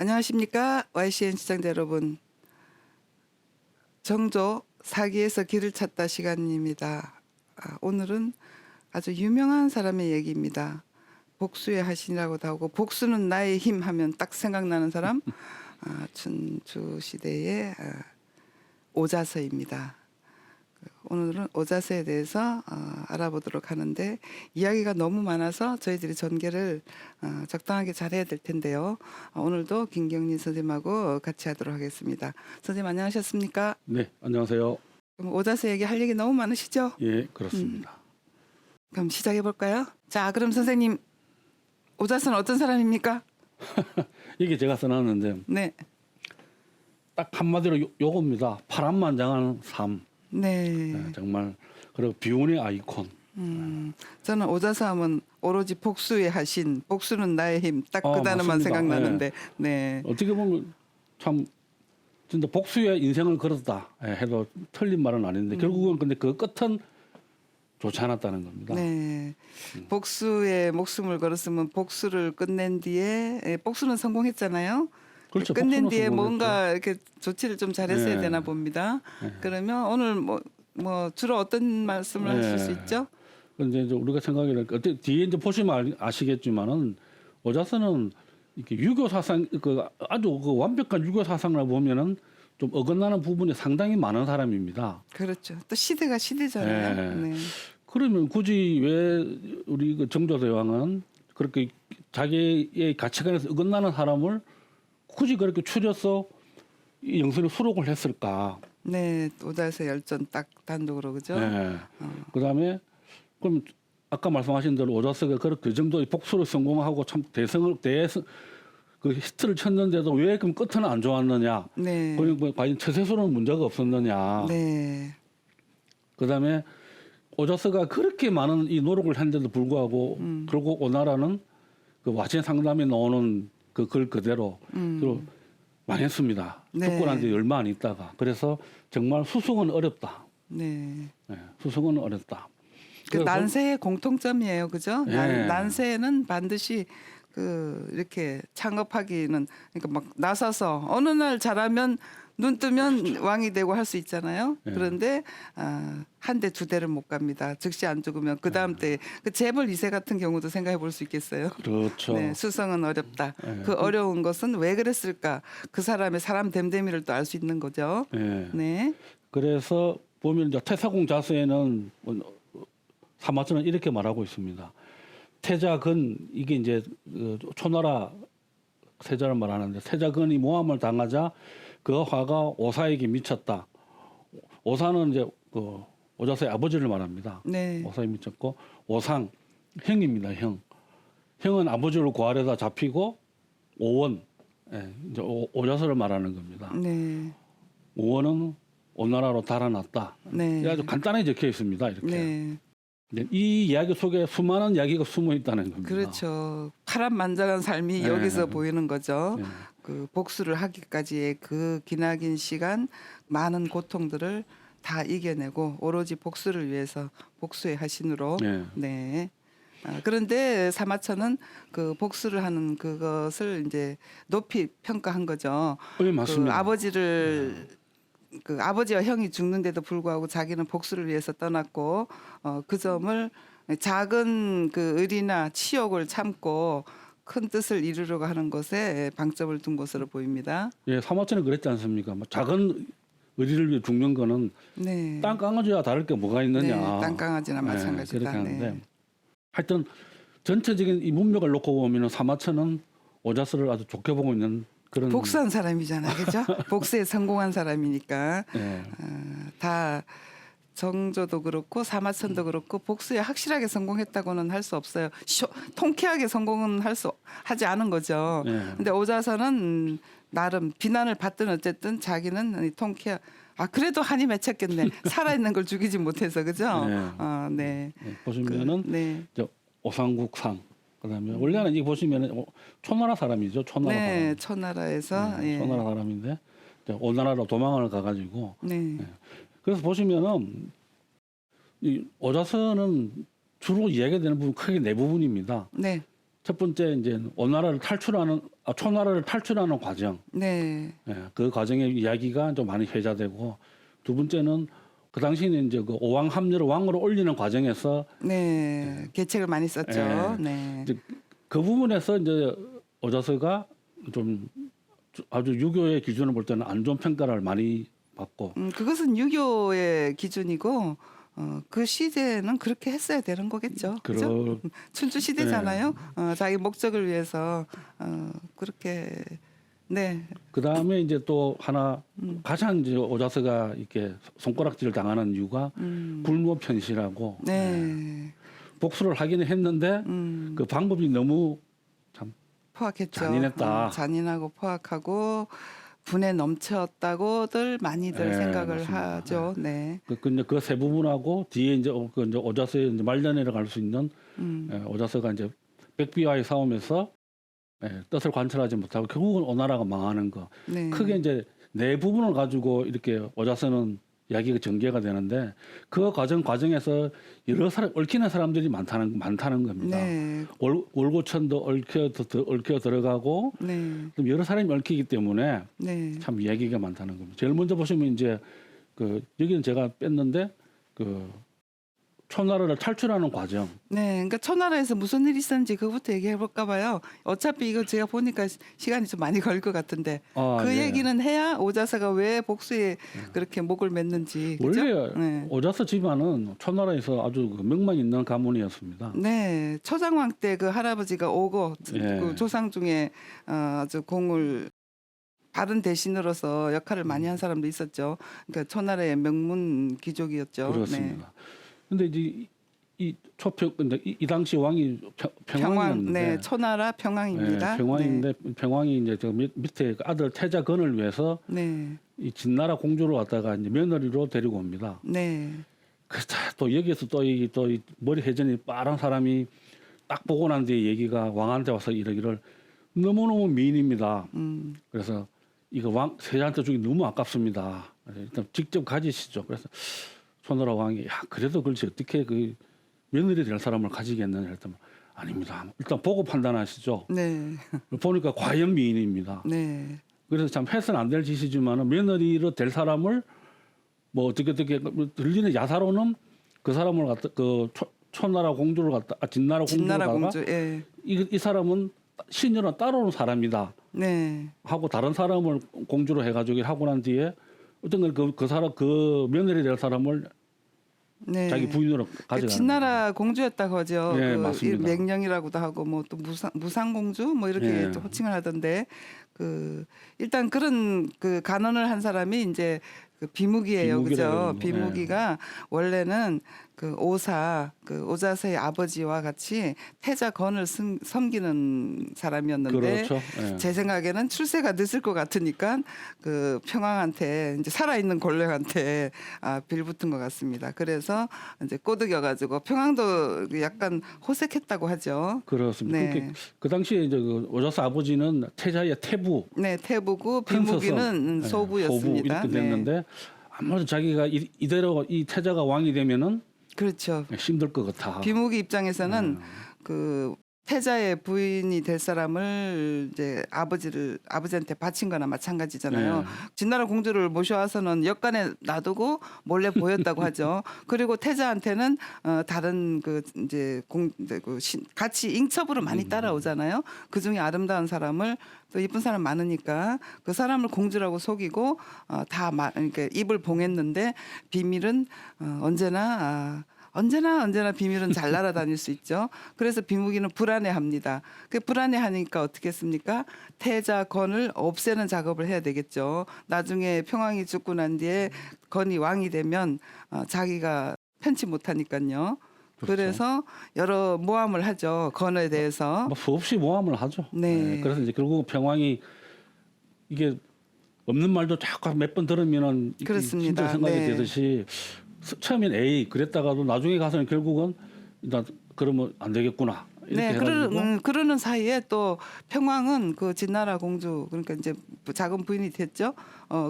안녕하십니까 YCN 시청자 여러분. 정조 사기에서 길을 찾다 시간입니다. 오늘은 아주 유명한 사람의 얘기입니다. 복수의 하신이라고도 하고 복수는 나의 힘 하면 딱 생각나는 사람 춘추 시대의 오자서입니다. 오늘은 오자서에 대해서 알아보도록 하는데 이야기가 너무 많아서 저희들이 전개를 적당하게 잘해야 될 텐데요. 오늘도 김경린 선생님하고 같이 하도록 하겠습니다. 선생님 안녕하셨습니까? 네, 안녕하세요. 그럼 오자서 얘기 할 얘기 너무 많으시죠? 예, 그렇습니다. 그럼 시작해 볼까요? 자, 그럼 선생님 오자서는 어떤 사람입니까? 이게 제가 써놨는데 네, 딱 한마디로 요겁니다. 파란만장한 삶. 네. 네, 정말 그리고 비운의 아이콘. 저는 오자서 하면 오로지 복수의 하신, 복수는 나의 힘, 딱 그 단어만 맞습니다. 생각나는데, 네. 어떻게 보면 참 진짜 복수의 인생을 걸었다 해도 틀린 말은 아닌데 결국은 근데 그 끝은 좋지 않았다는 겁니다. 네. 복수에 목숨을 걸었으면 복수를 끝낸 뒤에 복수는 성공했잖아요. 그렇죠. 끝낸 복수는 뒤에 성공했죠. 뭔가 이렇게 조치를 좀 잘했어야 네. 되나 봅니다. 네. 그러면 오늘 뭐 주로 어떤 말씀을 하실 수 있죠? 근데 이제 우리가 생각에는 어때 뒤에 이제 보시면 아시겠지만은 오자서는 이렇게 유교 사상 아주 완벽한 유교 사상을 보면은 좀 어긋나는 부분이 상당히 많은 사람입니다. 그렇죠. 또 시대가 시대잖아요. 네. 네. 그러면 굳이 왜 우리 그 정조대왕은 그렇게 자기의 가치관에서 어긋나는 사람을 굳이 그렇게 추려서 이 영선에 수록을 했을까? 네, 오자서 열전 딱 단독으로 그죠? 네. 그다음에 그럼 아까 말씀하신 대로 오자서가 그 정도의 복수를 성공하고 참 그 히트를 쳤는데도 왜 그럼 끝은 안 좋았느냐? 네. 그리고 과연 처세술은 문제가 없었느냐? 네. 그다음에 오자서가 그렇게 많은 이 노력을 했는데도 불구하고 결국 오나라는 그 와신 상담에 나오는 그 글 그대로 망했습니다. 네. 죽고 난 뒤 얼마 안 있다가. 그래서 정말 수승은 어렵다. 네. 네, 수승은 어렵다. 그 난세의 공통점이에요, 그죠? 네. 난세는 반드시 이렇게 창업하기는 그러니까 막 나서서 어느 날 잘하면 눈 뜨면 왕이 되고 할 수 있잖아요. 네. 그런데 한 대 두 대를 못 갑니다. 즉시 안 죽으면 그 다음 때 그 재벌 2세 같은 경우도 생각해 볼 수 있겠어요. 그렇죠. 네, 수성은 어렵다. 네. 그 어려운 것은 왜 그랬을까? 그 사람의 사람 됨됨이를 또 알 수 있는 거죠. 네. 네. 그래서 보면 이제 태사공 자서에는 사마천은 이렇게 말하고 있습니다. 태자근 이게 이제 초나라 세자를 말하는데 태자근이 모함을 당하자 그 화가 오사에게 미쳤다. 오사는 이제 그 오자서의 아버지를 말합니다. 네. 오사에 미쳤고 오상 형입니다. 형. 형은 아버지를 구하려다 잡히고 오원 이제 오자서를 말하는 겁니다. 네. 오원은 오나라로 달아났다. 네. 아주 간단하게 적혀 있습니다. 이렇게. 네. 이 이야기 속에 수많은 이야기가 숨어 있다는 겁니다. 그렇죠. 파란만장한 삶이 네. 여기서 보이는 거죠. 네. 그 복수를 하기까지의 그 기나긴 시간, 많은 고통들을 다 이겨내고 오로지 복수를 위해서 복수의 하신으로. 네. 네. 그런데 사마천은 그 복수를 하는 그것을 이제 높이 평가한 거죠. 네, 맞습니다. 그 아버지와 형이 죽는데도 불구하고 자기는 복수를 위해서 떠났고 그 점을 작은 그 의리나 치욕을 참고 큰 뜻을 이루려고 하는 것에 방점을 둔 것으로 보입니다. 예, 사마천은 그랬지 않습니까? 뭐 작은 의리를 위해 죽는 거는 네. 땅강아지와 다를 게 뭐가 있느냐. 네, 땅강아지나 마찬가지다. 그렇게 하는데 네. 하여튼 전체적인 이 문맥을 놓고 보면 사마천은 오자서를 아주 좋게 보고 있는 그런 복수한 사람이잖아요, 그죠? 복수에 성공한 사람이니까 예. 다 정조도 그렇고 사마천도 그렇고 복수에 확실하게 성공했다고는 할 수 없어요. 통쾌하게 성공은 하지 않은 거죠. 예. 근데 오자서는 나름 비난을 받든 어쨌든 자기는 그래도 한이 맺혔겠네. 살아있는 걸 죽이지 못해서 그죠? 네. 네. 예, 보시면은 네. 오상국상 그다음에 원래는 이 보시면은 초나라 사람이죠. 초나라 네, 사람. 초나라에서 네, 예. 초나라 사람인데 이제 오나라로 도망을 가가지고 네. 그래서 보시면은 이 오자서는 주로 이야기되는 부분 크게 네 부분입니다. 네. 첫 번째 이제 초나라를 탈출하는 과정, 네. 예, 그 과정의 이야기가 좀 많이 회자되고, 두 번째는 그 당시에는 이제 그 오왕 합류를 왕으로 올리는 과정에서 네. 계책을 많이 썼죠. 예. 네. 이제 그 부분에서 이제 오자서가 좀 아주 유교의 기준을 볼 때는 안 좋은 평가를 많이 받고, 그것은 유교의 기준이고 그 시대는 그렇게 했어야 되는 거겠죠. 그죠? 춘추 시대잖아요. 자기 목적을 위해서 그렇게 네. 그 다음에 이제 또 하나 가장 이제 오자서가 이렇게 손가락질을 당하는 이유가 굴모 편시라고 네. 복수를 하기는 했는데 그 방법이 너무 참 포악했죠. 잔인했다. 잔인하고 포악하고 분에 넘쳤다고들 많이들 네, 생각을 맞습니다. 하죠. 네. 그 세 부분하고 뒤에 이제 이제 오자서의 이제 말년에 갈 수 있는 오자서가 이제 백비와의 싸움에서 뜻을 관철하지 못하고 결국은 오나라가 망하는 거. 네. 크게 이제 네 부분을 가지고 이렇게 오자서는 이야기가 전개가 되는데 그 과정에서 여러 사람 얽히는 사람들이 많다는 겁니다. 네. 월고천도 얽혀 들어가고 네. 좀 여러 사람이 얽히기 때문에 네. 참 이야기가 많다는 겁니다. 제일 먼저 보시면 이제 그 여기는 제가 뺐는데 그 초나라를 탈출하는 과정. 네, 그러니까 초나라에서 무슨 일이 있었는지 그거부터 얘기해 볼까 봐요. 어차피 이거 제가 보니까 시간이 좀 많이 걸릴 것 같은데 그 네. 얘기는 해야 오자서가 왜 복수에 그렇게 목을 맸는지. 그죠? 원래 네. 오자서 집안은 초나라에서 아주 그 명망 있는 가문이었습니다. 네, 초장왕 때 그 할아버지가 오고 예. 그 조상 중에 아주 공을 바른 대신으로서 역할을 많이 한 사람도 있었죠. 그러니까 초나라의 명문 귀족이었죠. 네. 그렇습니다. 근데 이제 이 당시 왕이 평왕, 평왕이었는데 네, 초나라 평왕입니다. 평왕인데 평왕이 이제 저 밑에 그 아들 태자건을 위해서 네, 이 진나라 공주를 갖다가 이제 며느리로 데리고 옵니다. 네, 또 여기에서 또 이 머리 회전이 빠른 사람이 딱 보고 난 뒤에 얘기가 왕한테 와서 이러기를 너무너무 미인입니다. 그래서 이거 왕 세자한테 주기 너무 아깝습니다. 일단 직접 가지시죠. 그래서 초나라 왕이 야 그래도 그렇지 어떻게 그 며느리 될 사람을 가지겠느냐 했더니 아닙니다. 일단 보고 판단하시죠. 네, 보니까 과연 미인입니다. 네, 그래서 참 해서는 안 될 짓이지만 며느리로 될 사람을 뭐 어떻게 들리는 야사로는 그 사람을 갖다 그 초나라 공주를 갖다 진나라 진나라 공주를 공주, 예, 이 사람은 신녀로 따라오는 사람이다 네, 하고 다른 사람을 공주로 해가지고 하고 난 뒤에 어떤 그 사람 그 며느리 될 사람을 네. 자기 부인으로 그 가져가. 진나라 공주였다고 하죠. 예, 그 맞습니다. 맹령이라고도 하고 뭐 또 무상공주 뭐 이렇게 예. 또 호칭을 하던데 그 일단 그런 그 간언을 한 사람이 이제 그 비무기예요, 그죠? 비무기라고 비무기가 원래는 그 그 오자서의 아버지와 같이 태자건을 섬기는 사람이었는데 그렇죠. 예. 제 생각에는 출세가 늦을 것 같으니까 그 평왕한테 이제 살아있는 권력한테 빌붙은 것 같습니다. 그래서 이제 꼬드겨가지고 평왕도 약간 호색했다고 하죠. 그렇습니다. 네. 그러니까 그 당시에 이제 그 오자서 아버지는 태자의 태부, 네, 태부고 큰 비무기는 서성, 소부였습니다. 소부 이렇게 네. 됐는데 아무래도 자기가 이대로 이 태자가 왕이 되면은 그렇죠. 힘들 것 같아. 비무기 입장에서는 그 태자의 부인이 될 사람을 이제 아버지한테 바친 거나 마찬가지잖아요. 네. 진나라 공주를 모셔와서는 역관에 놔두고 몰래 보였다고 하죠. 그리고 태자한테는 다른 그 이제 같이 잉첩으로 많이 따라오잖아요. 그 중에 아름다운 사람을 또 이쁜 사람 많으니까 그 사람을 공주라고 속이고 그러니까 입을 봉했는데 비밀은 언제나 비밀은 잘 날아다닐 수 있죠. 그래서 비무기는 불안해합니다. 그 불안해하니까 어떻게 했습니까? 태자건을 없애는 작업을 해야 되겠죠. 나중에 평왕이 죽고 난 뒤에 건이 왕이 되면 자기가 편치 못하니까요. 그렇죠. 그래서 여러 모함을 하죠. 건에 대해서. 뭐 수없이 모함을 하죠. 네. 그래서 이제 결국 평왕이 이게 없는 말도 자꾸 몇 번 들으면은 그렇습니다. 진짜 생각이 네. 되듯이 처음엔 에이 그랬다가도 나중에 가서는 결국은 일단 그러면 안 되겠구나. 이렇게 네, 해가지고 그러는 사이에 또 평왕은 그 진나라 공주 그러니까 이제 작은 부인이 됐죠.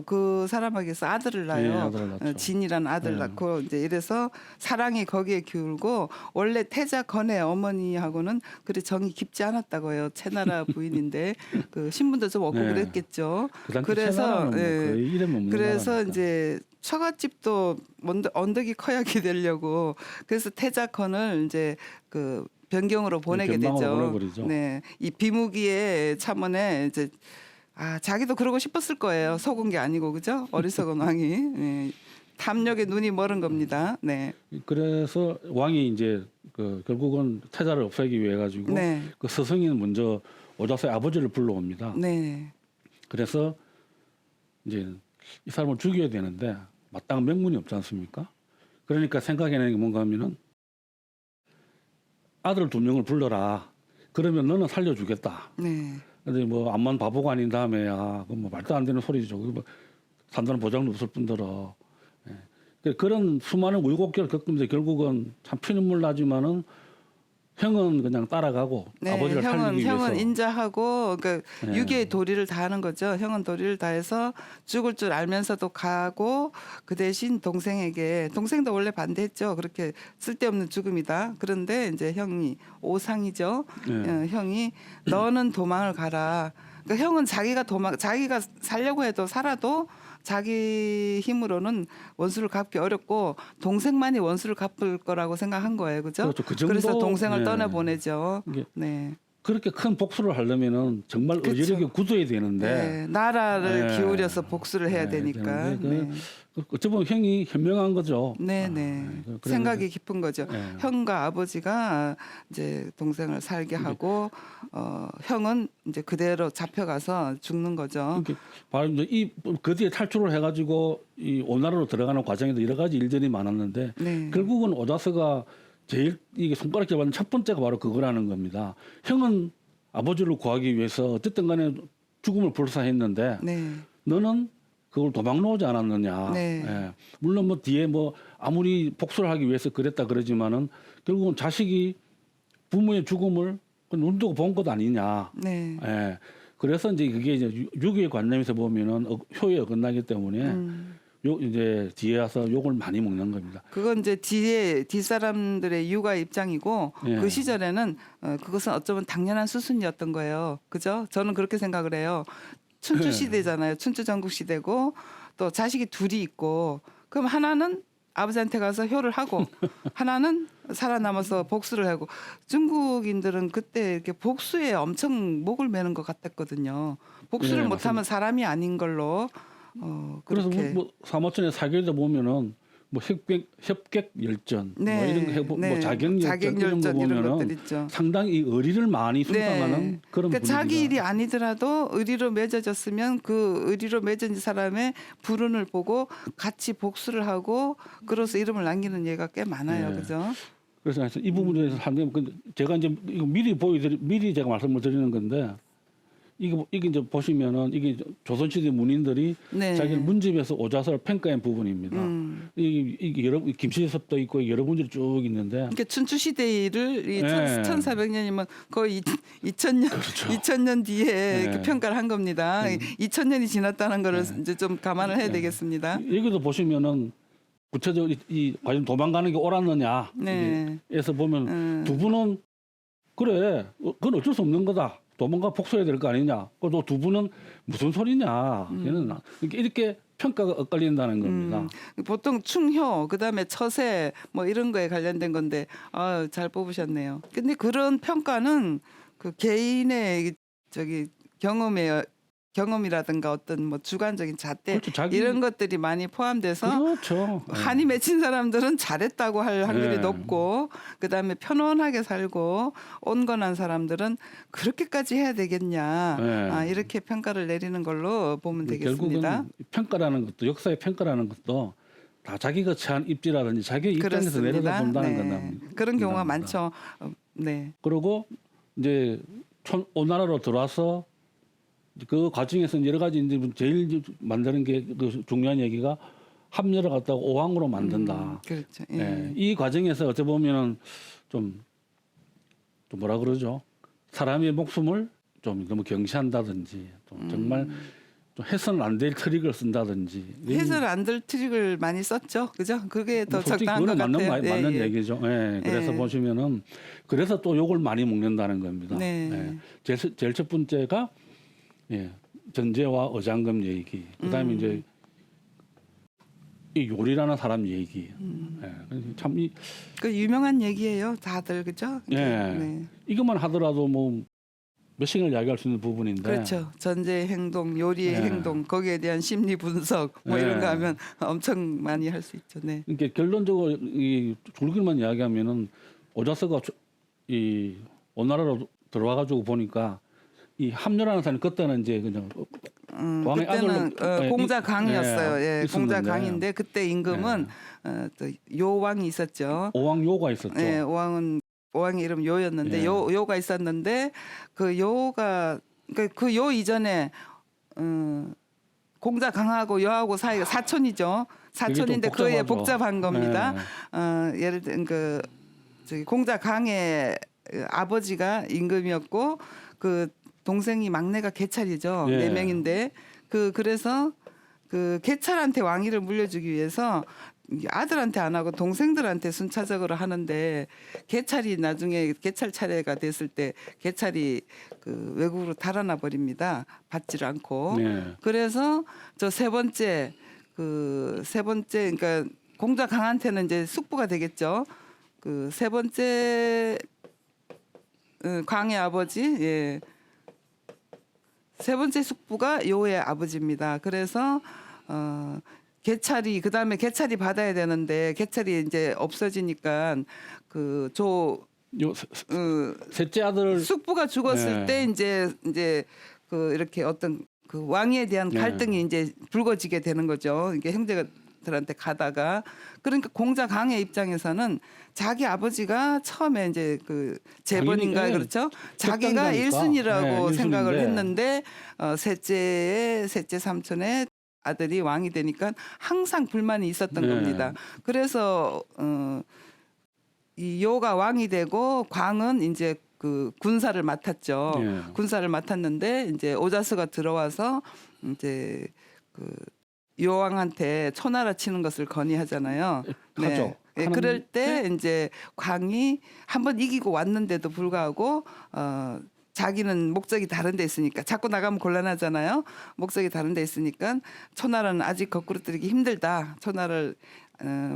그 사람에게서 아들을 낳아요. 예, 아들을 낳죠. 진이라는 아들 예. 낳고 이제 이래서 사랑이 거기에 기울고 원래 태자 건의 어머니하고는 그리 정이 깊지 않았다고 해요. 채나라 부인인데 그 신분도 좀 없고 네. 그랬겠죠. 그 당시 그래서 채나라는 뭐 예, 거의 이름 없는 그래서 나라니까. 이제 처갓집도 언덕이 커야게 되려고 그래서 태자컨을 이제 그 변경으로 보내게 변방으로 되죠. 보내버리죠. 네, 이 비무기의 차원에 이제 자기도 그러고 싶었을 거예요. 속은 게 아니고 그죠? 어리석은 왕이 네. 탐욕에 눈이 멀은 겁니다. 네, 그래서 왕이 이제 그 결국은 태자를 없애기 위해 가지고 네, 그 스승인 먼저 오자서의 아버지를 불러옵니다. 네, 그래서 이제 이 사람을 죽여야 되는데 마땅한 명분이 없지 않습니까? 그러니까 생각해내는 게 뭔가 하면은 아들 2명을 불러라. 그러면 너는 살려주겠다. 네, 근데 뭐 암만 바보가 아닌 다음에야 그뭐 말도 안 되는 소리죠. 뭐 산다는 보장도 없을 뿐더러 그런 수많은 우여곡절을 겪으면서 결국은 참 피눈물 나지만은 형은 그냥 따라가고 네. 아버지를 살리기 위해서 형은 인자하고 그러니까 네. 유괴의 도리를 다하는 거죠. 형은 도리를 다해서 죽을 줄 알면서도 가고 그 대신 동생도 원래 반대했죠. 그렇게 쓸데없는 죽음이다. 그런데 이제 형이 오상이죠. 네. 형이 너는 도망을 가라. 그러니까 형은 자기가 살려고 해도 살아도 자기 힘으로는 원수를 갚기 어렵고 동생만이 원수를 갚을 거라고 생각한 거예요, 그죠? 그렇죠. 그 정도, 그래서 동생을 네. 떠나보내죠. 이게 네. 그렇게 큰 복수를 하려면은 정말 그쵸. 의지력이 굳어야 되는데 네. 나라를 네. 기울여서 복수를 해야 네, 되니까. 되는데 어찌 보면 형이 현명한 거죠. 네, 네. 그래서 생각이 깊은 거죠. 네. 형과 아버지가 이제 동생을 살게 하고 형은 이제 그대로 잡혀가서 죽는 거죠. 이렇게 바로 이제 그 뒤에 탈출을 해가지고 이 오나라로 들어가는 과정에도 여러 가지 일들이 많았는데 네. 결국은 오자스가 제일 이게 손가락 잡는 첫 번째가 바로 그거라는 겁니다. 형은 아버지를 구하기 위해서 어쨌든 간에 죽음을 불사했는데 네. 너는 그걸 도망 놓지 않았느냐. 네. 예. 물론 뭐 뒤에 뭐 아무리 복수를 하기 위해서 그랬다 그러지만은 결국은 자식이 부모의 죽음을 눈두고 본 것 아니냐. 네. 예. 그래서 이제 그게 이제 유교의 관념에서 보면은 효에 어긋나기 때문에 요 이제 뒤에 와서 욕을 많이 먹는 겁니다. 그건 이제 뒷사람들의 육아 입장이고 예. 그 시절에는 그것은 어쩌면 당연한 수순이었던 거예요. 그죠? 저는 그렇게 생각을 해요. 춘추 네. 시대잖아요. 춘추 전국 시대고 또 자식이 둘이 있고 그럼 하나는 아버지한테 가서 효를 하고 하나는 살아남아서 복수를 하고 중국인들은 그때 이렇게 복수에 엄청 목을 매는 것 같았거든요. 복수를 네, 못하면 사람이 아닌 걸로 그래서 그렇게 뭐 사마천의 사결에 보면은 뭐 협객 열전 뭐 네, 이런 거 해보 네. 뭐 자객 열전 이런 거 이런 보면은 것들 있죠. 상당히 이 의리를 많이 순상하는 네. 그런 그러니까 분위기가 자기 일이 아니더라도 의리로 맺어졌으면 그 의리로 맺은 사람의 불운을 보고 같이 복수를 하고 그래서 이름을 남기는 예가 꽤 많아요, 네. 그죠? 그래서 이 부분에 대해서 한데 제가 이제 이거 미리 제가 말씀을 드리는 건데 이게 이제 보시면은 이게 조선시대 문인들이 네. 자기를 문집에서 오자서를 평가한 부분입니다. 이게 여러 김씨섭도 있고 여러 분들이 쭉 있는데 그러니까 춘추 시대를 이 네. 1400년이면 거의 2000년 그렇죠. 2000년 뒤에 네. 이렇게 평가를 한 겁니다. 2000년이 지났다는 거를 이제 좀 감안을 해야 되겠습니다. 여기도 보시면은 구체적으로 이 과연 도망가는 게 옳았느냐 네. 에서 보면 두 분은 그래 그건 어쩔 수 없는 거다. 도망가 복수해야 될 거 아니냐. 또 두 분은 무슨 소리냐. 얘는 이렇게 평가가 엇갈린다는 겁니다. 보통 충효 그다음에 처세 뭐 이런 거에 관련된 건데 잘 뽑으셨네요. 근데 그런 평가는 그 개인의 저기 경험이라든가 어떤 뭐 주관적인 잣대 그렇죠. 자기- 이런 것들이 많이 포함돼서 그렇죠. 한이 맺힌 사람들은 잘했다고 할 확률이 네. 높고 그다음에 편안하게 살고 온건한 사람들은 그렇게까지 해야 되겠냐 네. 이렇게 평가를 내리는 걸로 보면 되겠습니다. 결국은 평가라는 것도 역사의 평가라는 것도 다 자기가 처한 입지라든지 자기의 입장에서 내려다본다는 겁니다. 그런 경우가 많죠. 네. 그리고 이제 오나라로 들어와서 그 과정에서 여러 가지 이제 제일 만드는 게 그 중요한 얘기가 합려를 갖다가 오왕으로 만든다. 그렇죠. 예. 이 과정에서 어찌 보면은 좀 또 뭐라 그러죠? 사람의 목숨을 좀 너무 경시한다든지 좀 정말 좀 해서는 안 될 트릭을 쓴다든지 해서는 안 될 트릭을 많이 썼죠, 그죠? 그게 더 솔직히 적당한 것 그거는 같아요. 맞는 얘기죠. 예, 그래서 예. 보시면은 그래서 또 욕을 많이 먹는다는 겁니다. 네. 예. 제일 첫 번째가 예, 전제와 어장금 얘기. 그다음에 이제 이 요리라는 사람 얘기. 예, 참 그 유명한 얘기예요, 다들 그죠? 예. 네. 이것만 하더라도 뭐 몇 시간을 이야기할 수 있는 부분인데. 그렇죠. 전제의 행동, 요리의 네. 행동, 거기에 대한 심리 분석 뭐 이런 거 네. 하면 엄청 많이 할 수 있죠. 네. 그러니까 결론적으로 이 줄기만 이야기하면은 오자스가 이 오나라로 들어와 가지고 보니까 이 합류라는 사람이 그때는 이제 그냥 왕의 그때는 아들로 공자 강이었어요. 예, 공자 있었는데 강인데 그때 임금은 또 요왕이 있었죠. 오왕요가 있었죠. 예, 오왕의 이름 요였는데 예. 요가 있었는데 그 요가 그 요 이전에 공자 강하고 요하고 사이가 사촌이죠. 사촌인데 좀 그에 복잡하죠. 복잡한 겁니다. 예. 예를 들면 그 저기 공자 강의 아버지가 임금이었고 그 동생이 막내가 개찰이죠. 예. 네 명인데 그래서 그 개찰한테 왕위를 물려주기 위해서 아들한테 안 하고 동생들한테 순차적으로 하는데 개찰이 나중에 개찰 차례가 됐을 때 개찰이 그 외국으로 달아나 버립니다. 받지를 않고. 네. 그래서 저 세 번째 그러니까 공자 강한테는 이제 숙부가 되겠죠. 그 세 번째 광의 아버지 예. 세 번째 숙부가 요의 아버지입니다. 그래서 개찰이 그다음에 개찰이 받아야 되는데 개찰이 이제 없어지니까 요 셋째 아들 숙부가 죽었을 네. 때 이제 그 이렇게 어떤 그 왕위에 대한 네. 갈등이 이제 불거지게 되는 거죠. 이게 형제들한테 가다가 그러니까 공자 강의 입장에서는 자기 아버지가 처음에 이제 그 재번인가 당연히, 예. 그렇죠. 자기가 척단자니까. 1순위라고 네, 생각을 1순위인데. 했는데 셋째 삼촌의 아들이 왕이 되니까 항상 불만이 있었던 네. 겁니다. 그래서 이 요가 왕이 되고 광은 이제 그 군사를 맡았죠. 예. 군사를 맡았는데 이제 오자스가 들어와서 이제 그 요왕한테 초나라 치는 것을 건의하잖아요. 하죠. 네. 그럴 때 이제 광이 한번 이기고 왔는데도 불구하고 자기는 목적이 다른 데 있으니까 자꾸 나가면 곤란하잖아요. 목적이 다른 데 있으니까 초나라는 아직 거꾸로 뜨기 힘들다. 초나라를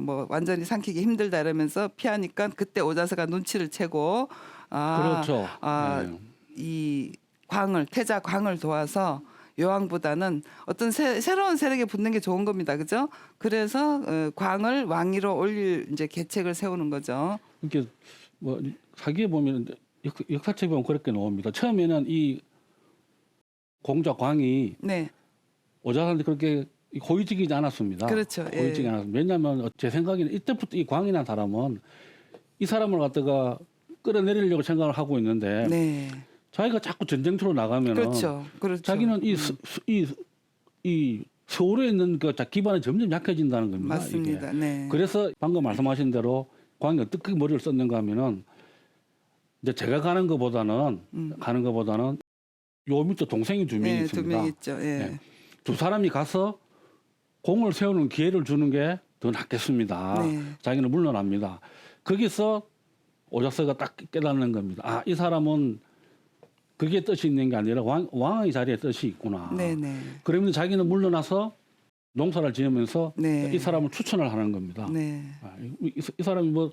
뭐 완전히 삼키기 힘들다 이러면서 피하니까 그때 오자스가 눈치를 채고 그렇죠. 네. 이 태자 광을 도와서 요왕보다는 어떤 새로운 세력에 붙는 게 좋은 겁니다. 그죠? 그래서 광을 왕위로 올릴 이제 계책을 세우는 거죠. 이렇게 뭐 사기에 보면 역사책에 보면 그렇게 나옵니다. 처음에는 이 공자 광이 네. 오자한테 그렇게 고위직이지 않았습니다. 그렇죠. 고위직이 예. 않았습니다. 왜냐하면 제 생각에는 이때부터 이 광이라는 사람은 이 사람을 갖다가 끌어내리려고 생각을 하고 있는데 네. 자기가 자꾸 전쟁터로 나가면은 그렇죠. 그렇죠. 자기는 이 서울에 있는 그 기반이 점점 약해진다는 겁니다. 맞습니다. 이게. 네. 그래서 방금 말씀하신 대로 광이 어떻게 머리를 썼는가 하면은 이제 제가 가는 것보다는 요 밑에 동생이 두 명이 네, 있습니다. 2명 있죠. 예. 네. 두 사람이 가서 공을 세우는 기회를 주는 게 더 낫겠습니다. 네. 자기는 물러납니다. 거기서 오자스가 딱 깨닫는 겁니다. 아, 이 사람은 그게 뜻이 있는 게 아니라 왕의 자리에 뜻이 있구나. 네네. 그러면 자기는 물러나서 농사를 지으면서 네. 이 사람을 추천을 하는 겁니다. 네. 아, 이 사람이 뭐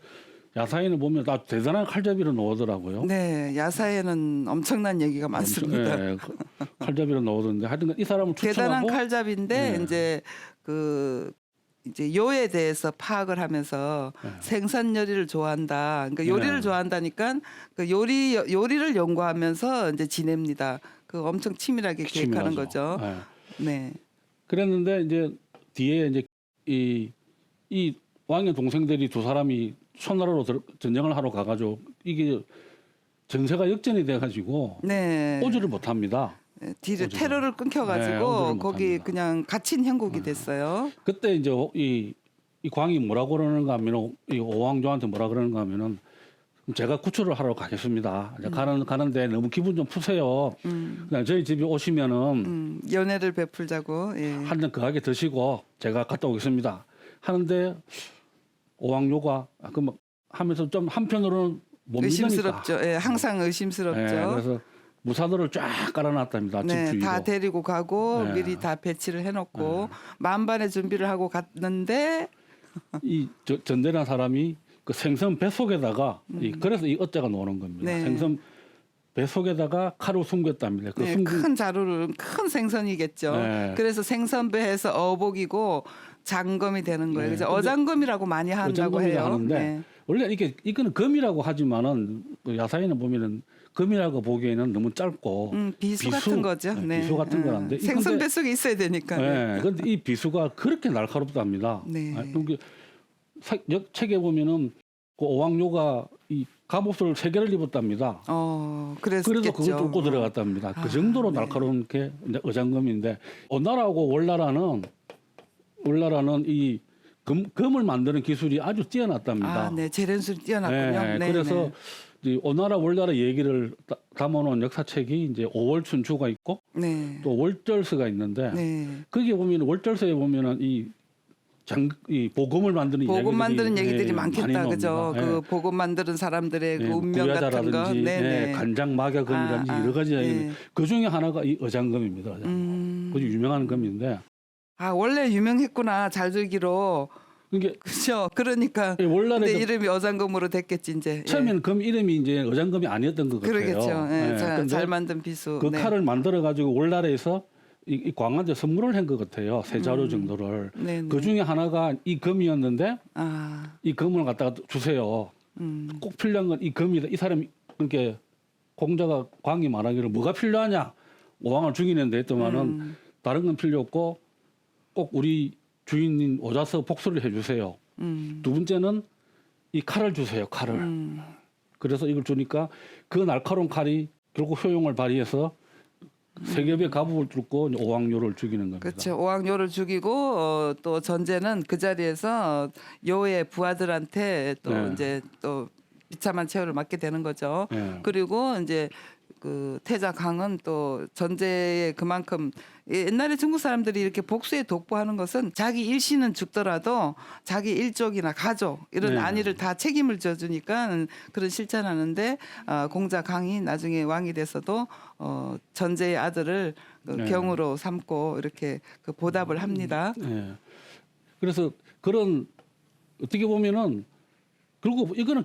야사에는 보면 다 대단한 칼잡이로 나오더라고요. 네, 야사에는 엄청난 얘기가 많습니다. 예, 칼잡이로 나오던데 하여튼 이 사람을 추천하고 대단한 칼잡인데 네. 이제 요에 대해서 파악을 하면서 네. 생선 요리를 좋아한다. 그러니까 요리를 네. 좋아한다니까 그 요리를 연구하면서 이제 지냅니다. 그 엄청 치밀하게 계획하는 치밀하죠. 거죠. 예. 네. 그랬는데 이제 뒤에 이제 이 왕의 동생들이 두 사람이 초나라로 전쟁을 하러 가가지고 이게 전세가 역전이 돼가지고 네. 오지를 못합니다. 뒤를 오지를. 테러를 네, 끊겨가지고 오지를 거기 못합니다. 그냥 갇힌 형국이 됐어요. 그때 이제 이 광이 뭐라고 그러는가 하면 이 오왕조한테 뭐라 그러는가 하면은 그럼 제가 구출을 하러 가겠습니다. 이제 가는데 너무 기분 좀 푸세요. 그냥 저희 집에 오시면은 연애를 베풀자고. 예. 한 잔 거하게 드시고 제가 갔다 오겠습니다. 하는데 오왕요가 그럼 하면서 좀 한편으로는 못 믿으니까. 의심스럽죠. 예, 항상 의심스럽죠. 네, 그래서 무사들을 쫙 깔아놨답니다. 집 네, 주위로. 다 데리고 가고 네. 미리 다 배치를 해놓고 만반의 준비를 하고 갔는데 이 전대란 사람이 그 생선 배 속에다가 그래서 이 어짜가 나오는 겁니다. 네. 생선 배 속에다가 칼을 숨겼답니다. 그 네, 큰 자루를 큰 생선이겠죠. 네. 그래서 생선배에서 어복이고 장검이 되는 거예요. 네. 그래서 근데 어장검이라고 많이 한다고 어장검이라 해요. 하는데 네. 원래 이거는 검이라고 하지만은 그 야사에는 보면은 검이라고 보기에는 너무 짧고 비수 같은 거죠. 네. 비수 같은 거란데 생선배 속에 있어야 되니까. 네. 근데 이 비수가 그렇게 날카롭답니다. 네. 그러니까 책에 보면은 그 오왕요가 이 갑옷을 3개를 입었답니다. 그래서 그걸 뚫고 들어갔답니다. 그 정도로 네. 날카로운 게 이제 어장검인데 오나라하고 월나라는 이 검을 만드는 기술이 아주 뛰어났답니다. 네, 재련술이 뛰어났군요. 네, 네, 그래서 이 오나라 월나라 얘기를 담아놓은 역사책이 이제 5월 춘추가 있고 네. 또 월절서가 있는데 네. 거기에 보면 월절서에 보면은 이 보검을 만드는 보금 만드는 얘기들이 많이 많겠다, 그죠? 나옵니다. 그 보금 만드는 사람들의 그 운명 같은 거, 구야자라든지 네, 간장 막야검이라든지 여러 가지 네. 그 중에 하나가 이 어장검입니다. 아주 유명한 검인데 원래 유명했구나, 잘 들기로. 이게 그죠? 그러니까 원래 근데 이름이 어장검으로 됐겠지 이제. 처음에는 검 이름이 이제 어장검이 아니었던 것 같아요. 그러겠죠. 예, 근데 잘 만든 비수. 그 네. 칼을 만들어 가지고 월나라에서 이 광한테 선물을 한 것 같아요. 3자루 정도를. 네네. 그 중에 하나가 이 검이었는데 이 검을 갖다가 주세요. 꼭 필요한 건 이 검이다. 이 사람이 그렇게 공자가 광이 말하기를 뭐가 필요하냐? 오왕을 죽이는데 했더만은 다른 건 필요 없고 꼭 우리 주인인 오자서 복수를 해주세요. 두 번째는 이 칼을 주세요. 칼을. 그래서 이걸 주니까 그 날카로운 칼이 결국 효용을 발휘해서 3겹의 갑옷을 뚫고 오왕요를 죽이는 겁니다. 그렇죠. 오왕요를 죽이고 또 전제는 그 자리에서 요의 부하들한테 또 네. 이제 또 비참한 최후를 맞게 되는 거죠. 네. 그리고 이제 그 태자 강은 또 전제에 그만큼 옛날에 중국 사람들이 이렇게 복수에 독보하는 것은 자기 일신은 죽더라도 자기 일족이나 가족 이런 네. 안위를 다 책임을 져주니까 그런 실천하는데 공자 강이 나중에 왕이 돼서도 전제의 아들을 그 네. 경으로 삼고 이렇게 그 보답을 합니다. 네. 그래서 그런 어떻게 보면은 그리고 이거는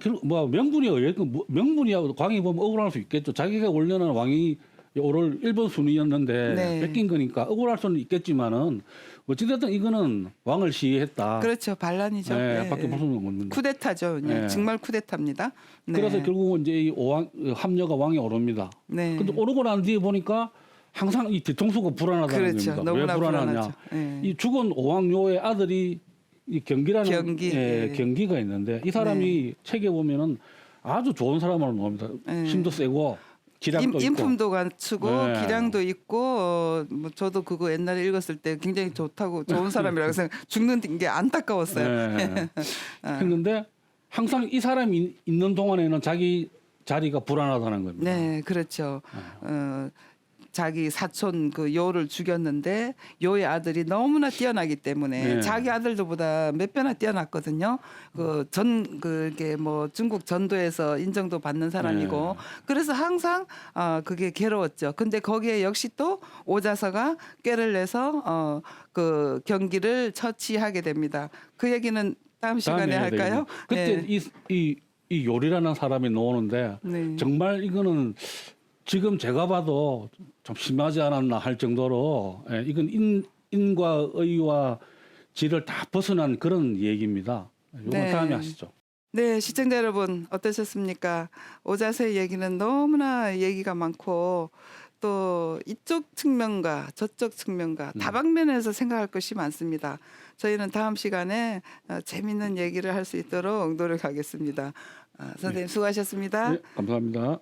명분이에요. 명분이야 광이 보면 억울할 수 있겠죠. 자기가 원래는 왕이 오를 1번 순위였는데 네. 뺏긴 거니까 억울할 수는 있겠지만은 어찌됐든 이거는 왕을 시해했다. 그렇죠. 반란이죠. 네, 네. 밖에 볼 수는 없는. 쿠데타죠. 네. 정말 쿠데타입니다. 네. 그래서 결국은 이제 이 함녀가 왕에 오릅니다. 네. 근데 오르고 난 뒤에 보니까 항상 이 뒤통수가 불안하다는 그렇죠. 겁니다. 너무나 왜 불안하냐? 불안하죠. 네. 이 죽은 오왕요의 아들이 이 경기라는 경기. 네. 경기가 있는데 이 사람이 책에 보면은 아주 좋은 사람으로 나옵니다. 네. 힘도 세고 기량도 있고. 인품도 갖추고 네. 기량도 있고 뭐 저도 그거 옛날에 읽었을 때 굉장히 좋다고 좋은 사람이라고 생각. 죽는 게 안타까웠어요. 네. 했는데 항상 이 사람이 있는 동안에는 자기 자리가 불안하다는 겁니다. 네, 그렇죠. 자기 사촌 그 요를 죽였는데 요의 아들이 너무나 뛰어나기 때문에 네. 자기 아들들보다 몇 배나 뛰어났거든요. 그게 뭐 중국 전도에서 인정도 받는 사람이고 네. 그래서 항상 그게 괴로웠죠. 근데 거기에 역시 또 오자서가 꾀를 내서 그 경기를 처치하게 됩니다. 그 얘기는 다음 시간에 다음에 할까요? 그때 네. 이 요리라는 사람이 나오는데 네. 정말 이거는 지금 제가 봐도 좀 심하지 않았나 할 정도로 이건 인과 의와 질을 다 벗어난 그런 얘기입니다. 이건 네. 다음에 하시죠. 네, 시청자 여러분 어떠셨습니까? 오자서의 얘기는 너무나 얘기가 많고 또 이쪽 측면과 저쪽 측면과 다방면에서 생각할 것이 많습니다. 저희는 다음 시간에 재밌는 얘기를 할 수 있도록 노력하겠습니다. 선생님 수고하셨습니다. 네, 감사합니다.